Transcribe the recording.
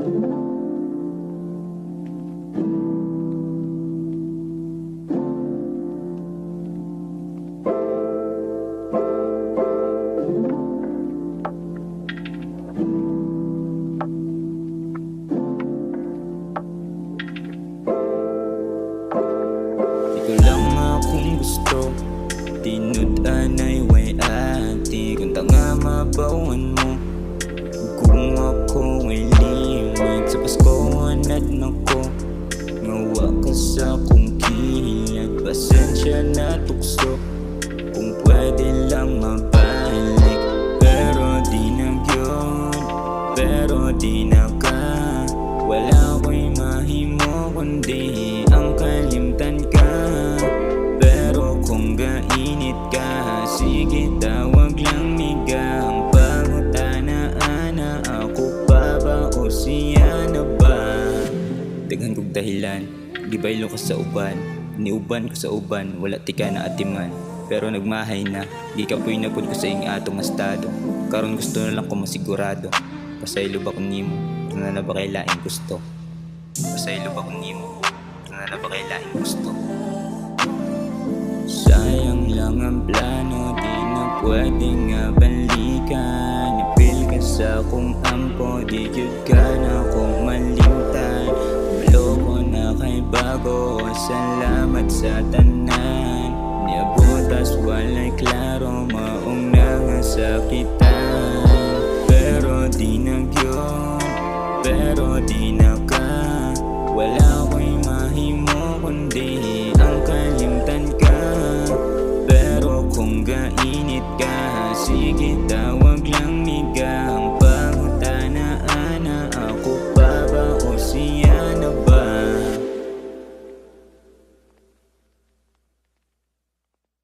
Ikaw lang akong gusto, tinud-an ay way ati. Kung tanga mabawan mo, kung ako ay limit. Sa Paskohan at nako, ngawa ka sa kong kilat. Pasensya na tukso, kung pwede lang mabalik. Pero di na yun, pero di na ka. Wala ko'y mahimo kundi ang kalimtan ka. Pero kung gainit ka, sige tawag lang miga. Ang pangutana-ana, ako pa ba o siya na ba? Daghan kong dahilan, gibaylo ka sa uban. Niuban ko sa uban, wala ti ka na atiman. Pero nagmahay na, di ka po'y nagod ko sa ing atong estado. Karon gusto na lang ko masigurado. Pasaylo ba kung nimo, na ba kay laing gusto? Pasaylo ba kung nimo, na ba kay laing gusto? Sayang lang ang plano, di na pwedeng balikan. Ipil ka sa kong ampo, di yun ka na kong malimtan. Maloko na kay bago, salamat sa tanan. Niabutas walay klaro, maong nangasakitan. Pero di na yun, pero